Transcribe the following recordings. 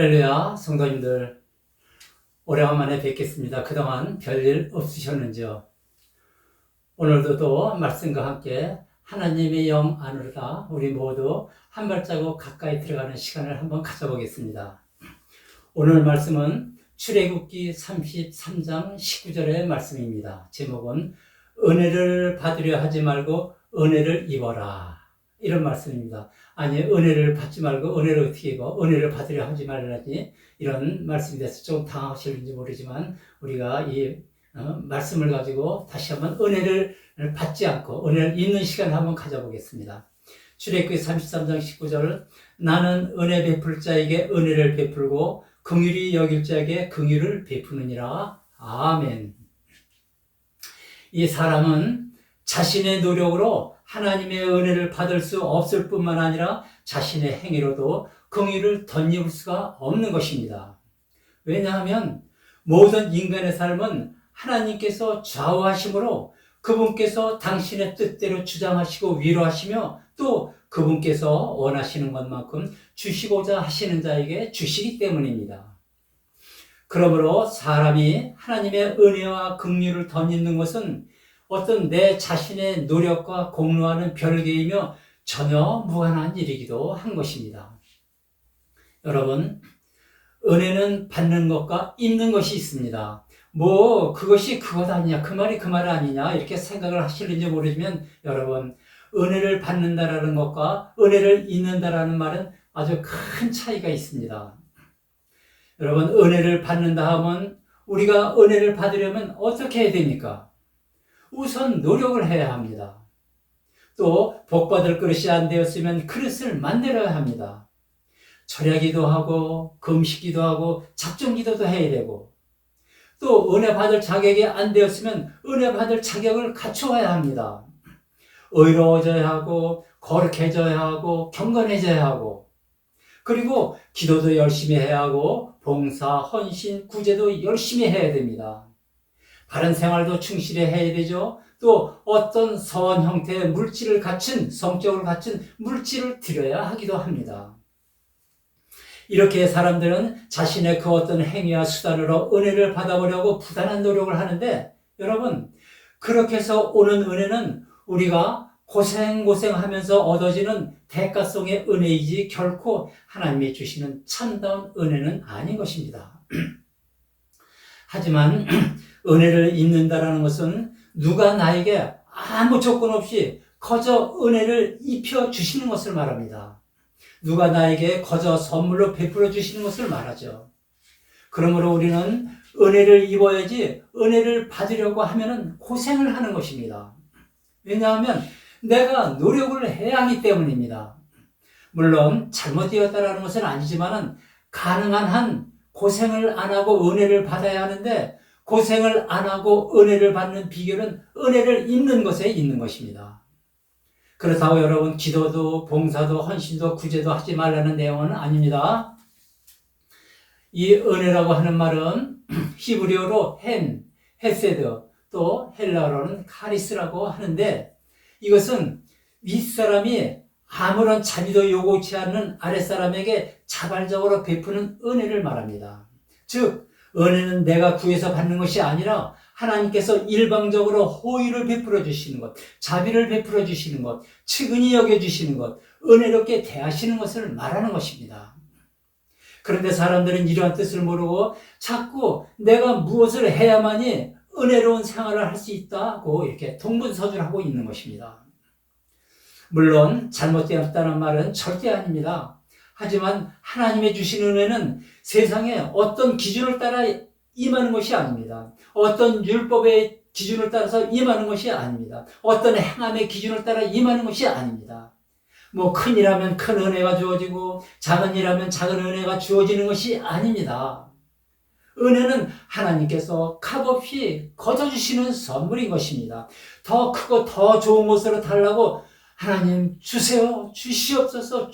할렐루야, 성도님들. 오래간만에 뵙겠습니다. 그동안 별일 없으셨는지요? 오늘도 또 말씀과 함께 하나님의 영 안으로다 우리 모두 한 발자국 가까이 들어가는 시간을 한번 가져보겠습니다. 오늘 말씀은 출애굽기 33장 19절의 말씀입니다. 제목은 은혜를 받으려 하지 말고 은혜를 입어라, 이런 말씀입니다. 아니, 은혜를 받지 말고 은혜를 어떻게 입어? 은혜를 받으려 하지 말라니, 이런 말씀이 돼서 좀 당하실는지 모르지만 우리가 이 말씀을 가지고 다시 한번 은혜를 받지 않고 은혜를 입는 시간을 한번 가져보겠습니다. 출애굽기 33장 19절, 나는 은혜 베풀 자에게 은혜를 베풀고 긍휼히 여길 자에게 긍휼을 베푸느니라. 아멘. 이 사람은 자신의 노력으로 하나님의 은혜를 받을 수 없을 뿐만 아니라 자신의 행위로도 긍휼을 덧입을 수가 없는 것입니다. 왜냐하면 모든 인간의 삶은 하나님께서 좌우하심으로 그분께서 당신의 뜻대로 주장하시고 위로하시며 또 그분께서 원하시는 것만큼 주시고자 하시는 자에게 주시기 때문입니다. 그러므로 사람이 하나님의 은혜와 긍휼을 덧입는 것은 어떤 내 자신의 노력과 공로와는 별개이며 전혀 무관한 일이기도 한 것입니다. 여러분, 은혜는 받는 것과 입는 것이 있습니다. 그것이 그것 아니냐, 그 말이 그 말 아니냐, 이렇게 생각을 하실는지 모르지만, 여러분, 은혜를 받는다라는 것과 은혜를 입는다라는 말은 아주 큰 차이가 있습니다. 여러분, 은혜를 받는다 하면 우리가 은혜를 받으려면 어떻게 해야 됩니까? 우선 노력을 해야 합니다. 또 복받을 그릇이 안 되었으면 그릇을 만들어야 합니다. 절야기도 하고 금식기도 하고 작정기도도 해야 되고, 또 은혜 받을 자격이 안 되었으면 은혜 받을 자격을 갖추어야 합니다. 의로워져야 하고 거룩해져야 하고 경건해져야 하고, 그리고 기도도 열심히 해야 하고 봉사, 헌신, 구제도 열심히 해야 됩니다. 바른 생활도 충실히 해야 되죠. 또 어떤 선 형태의 물질을 갖춘, 성격을 갖춘 물질을 드려야 하기도 합니다. 이렇게 사람들은 자신의 그 어떤 행위와 수단으로 은혜를 받아보려고 부단한 노력을 하는데, 여러분, 그렇게 해서 오는 은혜는 우리가 고생하면서 얻어지는 대가성의 은혜이지 결코 하나님이 주시는 참다운 은혜는 아닌 것입니다. 하지만 은혜를 입는다라는 것은 누가 나에게 아무 조건 없이 거저 은혜를 입혀 주시는 것을 말합니다. 누가 나에게 거저 선물로 베풀어 주시는 것을 말하죠. 그러므로 우리는 은혜를 입어야지 은혜를 받으려고 하면은 고생을 하는 것입니다. 왜냐하면 내가 노력을 해야 하기 때문입니다. 물론 잘못되었다라는 것은 아니지만은 가능한 한 고생을 안 하고 은혜를 받아야 하는데, 고생을 안 하고 은혜를 받는 비결은 은혜를 입는 것에 있는 것입니다. 그렇다고 여러분, 기도도 봉사도 헌신도 구제도 하지 말라는 내용은 아닙니다. 이 은혜라고 하는 말은 히브리어로 헤세드, 또 헬라어로는 카리스라고 하는데, 이것은 윗사람이 아무런 자비도 요구치 않는 아랫사람에게 자발적으로 베푸는 은혜를 말합니다. 즉, 은혜는 내가 구해서 받는 것이 아니라 하나님께서 일방적으로 호의를 베풀어 주시는 것, 자비를 베풀어 주시는 것, 측은히 여겨주시는 것, 은혜롭게 대하시는 것을 말하는 것입니다. 그런데 사람들은 이러한 뜻을 모르고 자꾸 내가 무엇을 해야만이 은혜로운 생활을 할 수 있다고 이렇게 동분서주를 하고 있는 것입니다. 물론 잘못되었다는 말은 절대 아닙니다. 하지만 하나님의 주신 은혜는 세상에 어떤 기준을 따라 임하는 것이 아닙니다. 어떤 율법의 기준을 따라서 임하는 것이 아닙니다. 어떤 행함의 기준을 따라 임하는 것이 아닙니다. 큰 일하면 큰 은혜가 주어지고 작은 일하면 작은 은혜가 주어지는 것이 아닙니다. 은혜는 하나님께서 값없이 거저주시는 선물인 것입니다. 더 크고 더 좋은 것으로 달라고 하나님 주세요, 주시옵소서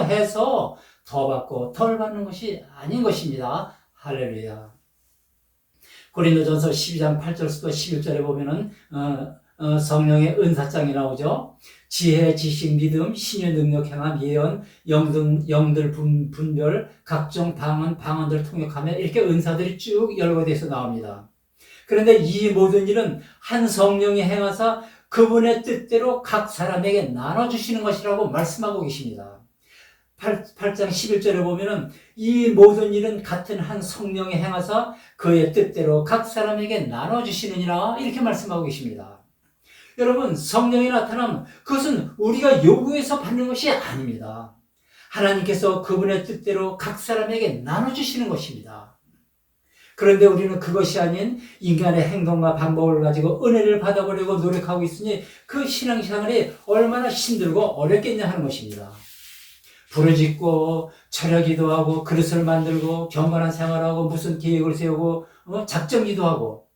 해서 더 받고 덜 받는 것이 아닌 것입니다. 할렐루야. 고린도전서 12장 8절부터 11절에 보면은 성령의 은사장이 나오죠. 지혜, 지식, 믿음, 신의 능력, 행함, 예언, 영들 분별, 각종 방언들 통역하며 이렇게 은사들이 쭉 열거돼서 나옵니다. 그런데 이 모든 일은 한 성령이 행하사 그분의 뜻대로 각 사람에게 나눠주시는 것이라고 말씀하고 계십니다. 8장 11절에 보면은 이 모든 일은 같은 한 성령이 행하사 그의 뜻대로 각 사람에게 나눠주시느니라 이렇게 말씀하고 계십니다. 여러분, 성령이 나타나면 그것은 우리가 요구해서 받는 것이 아닙니다. 하나님께서 그분의 뜻대로 각 사람에게 나눠주시는 것입니다. 그런데 우리는 그것이 아닌 인간의 행동과 방법을 가지고 은혜를 받아보려고 노력하고 있으니 그 신앙생활이 얼마나 힘들고 어렵겠냐 하는 것입니다. 부르짖고 철야기도 하고 그릇을 만들고 경건한 생활하고 무슨 계획을 세우고 작정기도 하고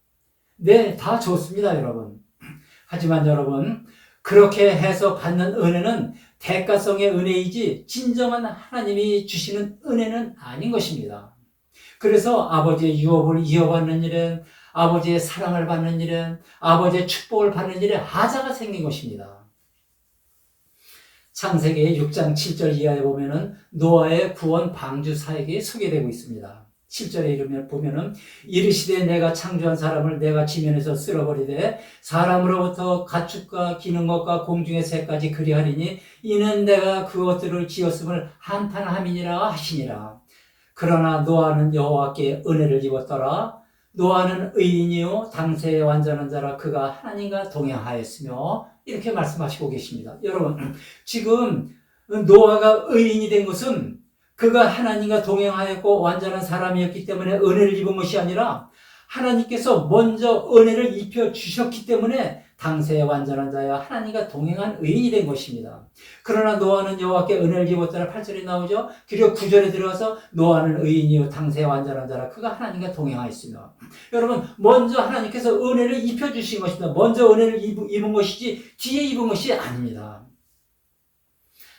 네, 다 좋습니다, 여러분. 하지만 여러분, 그렇게 해서 받는 은혜는 대가성의 은혜이지 진정한 하나님이 주시는 은혜는 아닌 것입니다. 그래서 아버지의 유업을 이어받는 일은, 아버지의 사랑을 받는 일은, 아버지의 축복을 받는 일에 하자가 생긴 것입니다. 창세기 6장 7절 이하에 보면은 노아의 구원 방주 사역이 소개되고 있습니다. 7절에 보면은 이르시되 내가 창조한 사람을 내가 지면에서 쓸어버리되 사람으로부터 가축과 기는 것과 공중의 새까지 그리하리니 이는 내가 그것들을 지었음을 한탄함이니라 하시니라. 그러나 노아는 여호와께 은혜를 입었더라. 노아는 의인이요 당세의 완전한 자라 그가 하나님과 동행하였으며 이렇게 말씀하시고 계십니다. 여러분, 지금 노아가 의인이 된 것은 그가 하나님과 동행하였고 완전한 사람이었기 때문에 은혜를 입은 것이 아니라 하나님께서 먼저 은혜를 입혀 주셨기 때문에 당세의 완전한 자야 하나님과 동행한 의인이 된 것입니다. 그러나 노아는 여호와께 은혜를 입었다라 8절에 나오죠. 그리고 9절에 들어가서 노아는 의인이요 당세의 완전한 자라 그가 하나님과 동행하였으며, 여러분, 먼저 하나님께서 은혜를 입혀 주신 것입니다. 먼저 은혜를 입은 것이지 뒤에 입은 것이 아닙니다.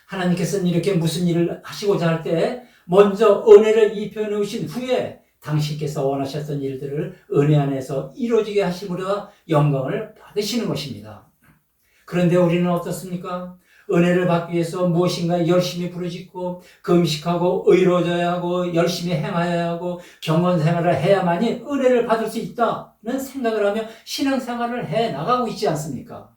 하나님께서는 이렇게 무슨 일을 하시고자 할 때 먼저 은혜를 입혀 놓으신 후에 당신께서 원하셨던 일들을 은혜 안에서 이루어지게 하심으로 영광을 받으시는 것입니다. 그런데 우리는 어떻습니까? 은혜를 받기 위해서 무엇인가 열심히 부르짖고 금식하고 의로워져야 하고 열심히 행하여야 하고 경건생활을 해야만이 은혜를 받을 수 있다는 생각을 하며 신앙생활을 해나가고 있지 않습니까?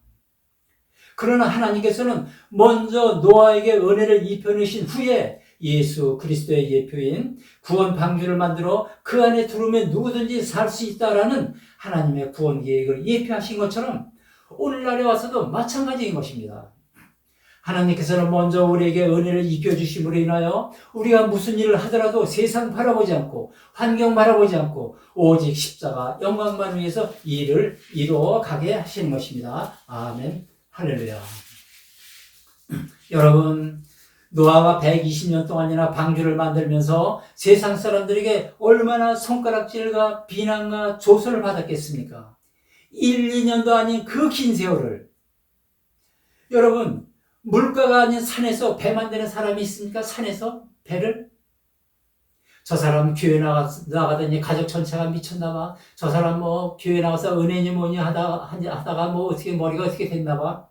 그러나 하나님께서는 먼저 노아에게 은혜를 입혀내신 후에 예수 그리스도의 예표인 구원 방주를 만들어 그 안에 들어오면 누구든지 살 수 있다라는 하나님의 구원 계획을 예표하신 것처럼 오늘날에 와서도 마찬가지인 것입니다. 하나님께서는 먼저 우리에게 은혜를 입혀주심으로 인하여 우리가 무슨 일을 하더라도 세상 바라보지 않고 환경 바라보지 않고 오직 십자가 영광만 위해서 일을 이루어 가게 하시는 것입니다. 아멘. 할렐루야. 여러분, 노아가 120년 동안이나 방주를 만들면서 세상 사람들에게 얼마나 손가락질과 비난과 조소를 받았겠습니까? 1, 2년도 아닌 그 긴 세월을. 여러분, 물가가 아닌 산에서 배 만드는 사람이 있습니까? 산에서 배를? 저 사람 교회 나가더니 가족 전체가 미쳤나봐. 저 사람 뭐 교회 나가서 은혜니 뭐니 하다가 뭐 어떻게 머리가 어떻게 됐나봐.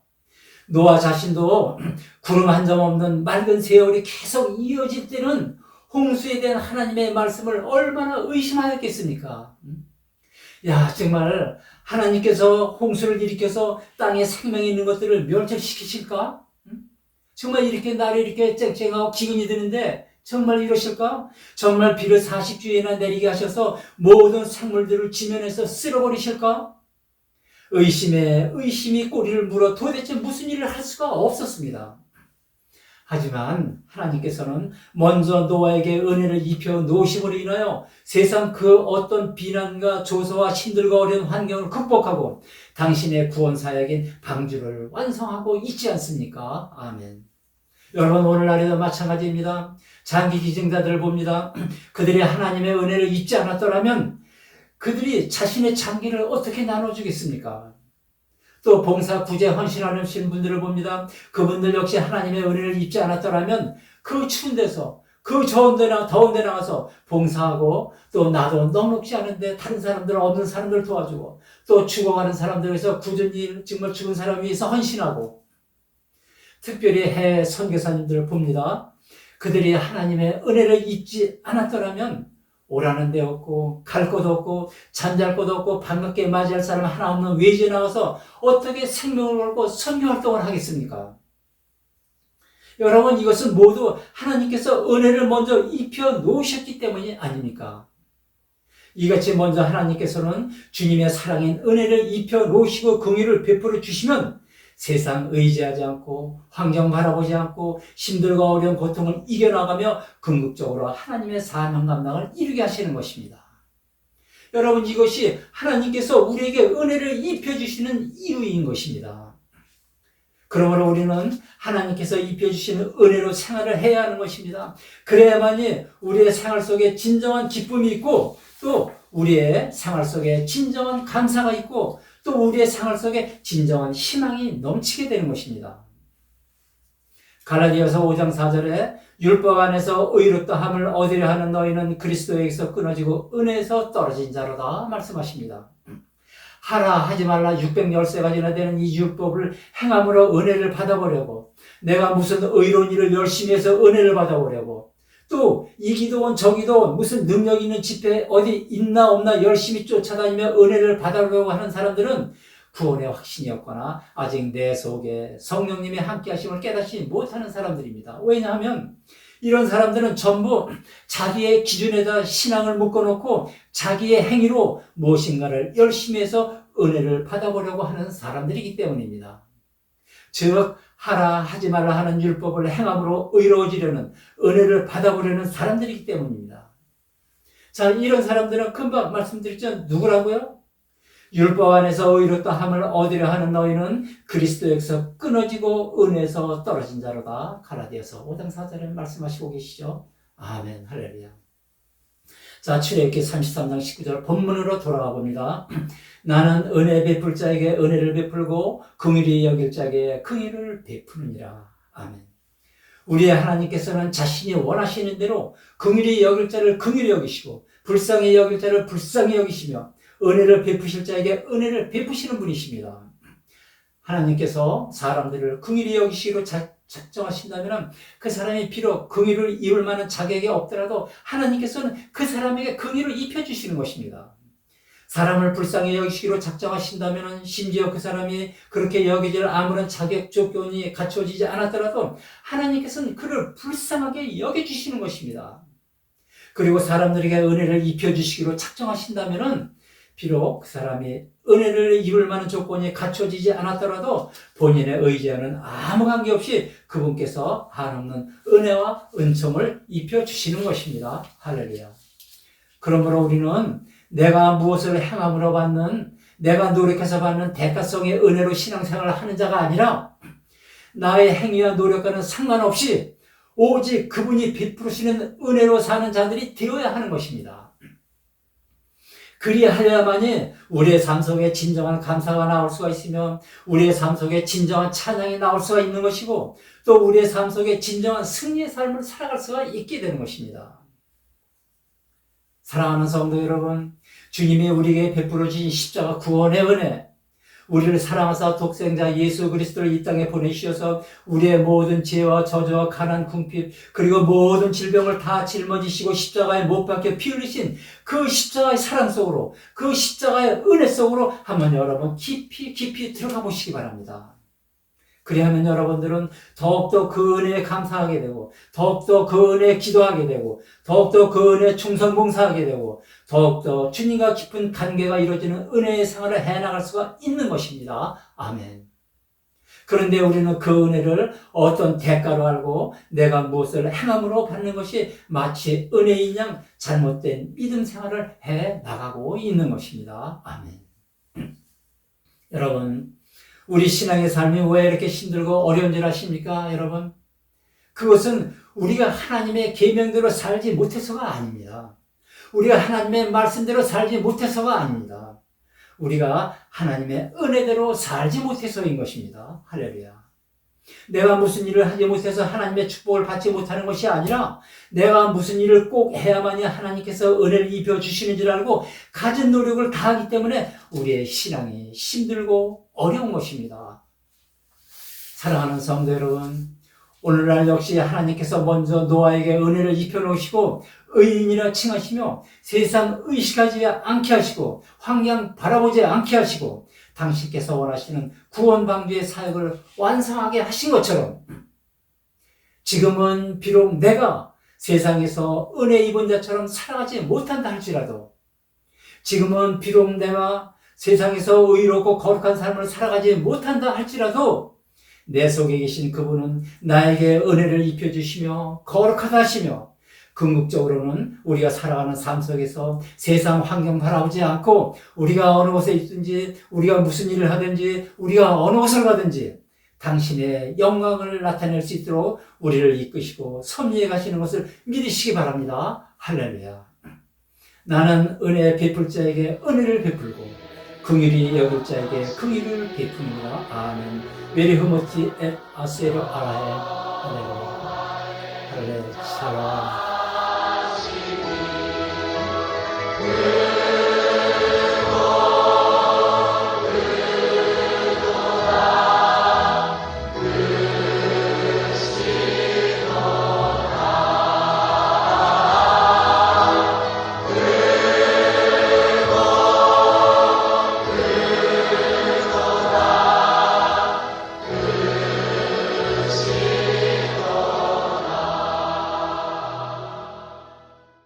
노아 자신도 구름 한 점 없는 맑은 세월이 계속 이어질 때는 홍수에 대한 하나님의 말씀을 얼마나 의심하였겠습니까? 야, 정말 하나님께서 홍수를 일으켜서 땅에 생명이 있는 것들을 멸절시키실까? 정말 이렇게 날이 이렇게 쨍쨍하고 기근이 드는데 정말 이러실까? 정말 비를 40주에나 내리게 하셔서 모든 생물들을 지면에서 쓸어버리실까? 의심이 꼬리를 물어 도대체 무슨 일을 할 수가 없었습니다. 하지만 하나님께서는 먼저 노아에게 은혜를 입혀 놓으심으로 인하여 세상 그 어떤 비난과 조소와 힘들고 어려운 환경을 극복하고 당신의 구원 사역인 방주를 완성하고 있지 않습니까? 아멘. 여러분, 오늘날에도 마찬가지입니다. 장기 기증자들을 봅니다. 그들이 하나님의 은혜를 입지 않았더라면 그들이 자신의 장기를 어떻게 나눠주겠습니까? 또 봉사, 구제, 헌신하는 분들을 봅니다. 그분들 역시 하나님의 은혜를 입지 않았더라면 그 추운 데서 그 더운 데 나가서 봉사하고 또 나도 넉넉지 않은데 다른 사람들 없는 사람들 도와주고 또 죽어가는 사람들에서 굳은 일 정말 죽은 사람 위해서 헌신하고 특별히 해외 선교사님들을 봅니다. 그들이 하나님의 은혜를 잊지 않았더라면 오라는 데 없고 갈 곳 없고 잠잘 곳 없고 반갑게 맞이할 사람 하나 없는 외지에 나가서 어떻게 생명을 걸고 선교활동을 하겠습니까? 여러분 이것은 모두 하나님께서 은혜를 먼저 입혀 놓으셨기 때문이 아닙니까? 이같이 먼저 하나님께서는 주님의 사랑인 은혜를 입혀 놓으시고 긍휼을 베풀어 주시면 세상 의지하지 않고 환경 바라보지 않고 힘들고 어려운 고통을 이겨나가며 궁극적으로 하나님의 사명 감당을 이루게 하시는 것입니다. 여러분 이것이 하나님께서 우리에게 은혜를 입혀주시는 이유인 것입니다. 그러므로 우리는 하나님께서 입혀주시는 은혜로 생활을 해야 하는 것입니다. 그래야만이 우리의 생활 속에 진정한 기쁨이 있고 또 우리의 생활 속에 진정한 감사가 있고 또 우리의 생활 속에 진정한 희망이 넘치게 되는 것입니다. 갈라디아서 5장 4절에 율법 안에서 의롭다함을 얻으려 하는 너희는 그리스도에게서 끊어지고 은혜에서 떨어진 자로다 말씀하십니다. 하라 하지 말라 613가지나 되는 이 율법을 행함으로 은혜를 받아보려고 내가 무슨 의로운 일을 열심히 해서 은혜를 받아보려고 또 이 기도원 저 기도원 무슨 능력 있는 집회 어디 있나 없나 열심히 쫓아다니며 은혜를 받아보려고 하는 사람들은 구원의 확신이 없거나 아직 내 속에 성령님의 함께 하심을 깨닫지 못하는 사람들입니다. 왜냐하면 이런 사람들은 전부 자기의 기준에다 신앙을 묶어놓고 자기의 행위로 무엇인가를 열심히 해서 은혜를 받아보려고 하는 사람들이기 때문입니다. 즉 하라 하지 말라 하는 율법을 행함으로 의로워지려는 은혜를 받아보려는 사람들이기 때문입니다. 자, 이런 사람들은 금방 말씀드렸죠. 누구라고요? 율법 안에서 의롭다함을 얻으려 하는 너희는 그리스도에게서 끊어지고 은혜에서 떨어진 자로다. 갈라디아서 5장 4절에 말씀하시고 계시죠. 아멘 할렐루야. 자, 출애굽기 33장 19절 본문으로 돌아가 봅니다. 나는 은혜 베풀 자에게 은혜를 베풀고 긍휼히 여길 자에게 긍휼을 베푸느니라. 아멘. 우리의 하나님께서는 자신이 원하시는 대로 긍휼히 여길 자를 긍휼히 여기시고 불쌍히 여길 자를 불쌍히 여기시며 은혜를 베푸실 자에게 은혜를 베푸시는 분이십니다. 하나님께서 사람들을 긍휼히 여기시기로 작정하신다면 그 사람이 비록 긍휼을 입을 만한 자격이 없더라도 하나님께서는 그 사람에게 긍휼을 입혀주시는 것입니다. 사람을 불쌍히 여기시기로 작정하신다면 심지어 그 사람이 그렇게 여기질 아무런 자격 조건이 갖춰지지 않았더라도 하나님께서는 그를 불쌍하게 여겨주시는 것입니다. 그리고 사람들에게 은혜를 입혀주시기로 작정하신다면 비록 그 사람이 은혜를 입을 만한 조건이 갖춰지지 않았더라도 본인의 의지와는 아무 관계없이 그분께서 한없는 은혜와 은총을 입혀주시는 것입니다. 할렐루야. 그러므로 우리는 내가 무엇을 행함으로 받는, 내가 노력해서 받는 대가성의 은혜로 신앙생활을 하는 자가 아니라 나의 행위와 노력과는 상관없이 오직 그분이 베푸시는 은혜로 사는 자들이 되어야 하는 것입니다. 그리하여야만이 우리의 삶 속에 진정한 감사가 나올 수가 있으며 우리의 삶 속에 진정한 찬양이 나올 수가 있는 것이고 또 우리의 삶 속에 진정한 승리의 삶을 살아갈 수가 있게 되는 것입니다. 사랑하는 성도 여러분, 주님이 우리에게 베풀어 주신 십자가 구원의 은혜, 우리를 사랑하사 독생자 예수 그리스도를 이 땅에 보내주셔서 우리의 모든 죄와 저주와 가난 궁핍 그리고 모든 질병을 다 짊어지시고 십자가에 못 박혀 피 흘리신 그 십자가의 사랑 속으로 그 십자가의 은혜 속으로 한번 여러분 깊이 들어가 보시기 바랍니다. 그리하면 여러분들은 더욱더 그 은혜에 감사하게 되고 더욱더 그 은혜에 기도하게 되고 더욱더 그 은혜에 충성봉사하게 되고 더욱더 주님과 깊은 관계가 이루어지는 은혜의 생활을 해나갈 수가 있는 것입니다. 아멘. 그런데 우리는 그 은혜를 어떤 대가로 알고 내가 무엇을 행함으로 받는 것이 마치 은혜인 양 잘못된 믿음 생활을 해나가고 있는 것입니다. 아멘. 여러분, 우리 신앙의 삶이 왜 이렇게 힘들고 어려운 줄 아십니까, 여러분? 그것은 우리가 하나님의 계명대로 살지 못해서가 아닙니다. 우리가 하나님의 말씀대로 살지 못해서가 아닙니다. 우리가 하나님의 은혜대로 살지 못해서인 것입니다. 할렐루야. 내가 무슨 일을 하지 못해서 하나님의 축복을 받지 못하는 것이 아니라 내가 무슨 일을 꼭 해야만이 하나님께서 은혜를 입혀 주시는 줄 알고 가진 노력을 다하기 때문에 우리의 신앙이 힘들고 어려운 것입니다. 사랑하는 성도 여러분, 오늘날 역시 하나님께서 먼저 노아에게 은혜를 입혀 놓으시고 의인이라 칭하시며 세상 의식하지 않게 하시고 환경 바라보지 않게 하시고 당신께서 원하시는 구원 방주의 사역을 완성하게 하신 것처럼 지금은 비록 내가 세상에서 은혜 입은 자처럼 살아가지 못한다 할지라도 지금은 비록 내가 세상에서 의롭고 거룩한 삶을 살아가지 못한다 할지라도 내 속에 계신 그분은 나에게 은혜를 입혀주시며 거룩하다 하시며 궁극적으로는 우리가 살아가는 삶 속에서 세상 환경 바라보지 않고 우리가 어느 곳에 있든지 우리가 무슨 일을 하든지 우리가 어느 곳을 가든지 당신의 영광을 나타낼 수 있도록 우리를 이끄시고 섭리해 가시는 것을 믿으시기 바랍니다. 할렐루야. 나는 은혜 베풀 자에게 은혜를 베풀고 긍휼히 여길 자에게 긍휼을 베풉니다. 아멘. 베리 흐머치 엣 아세로 아라에 할렐루야. 할렐루야. 샬롬.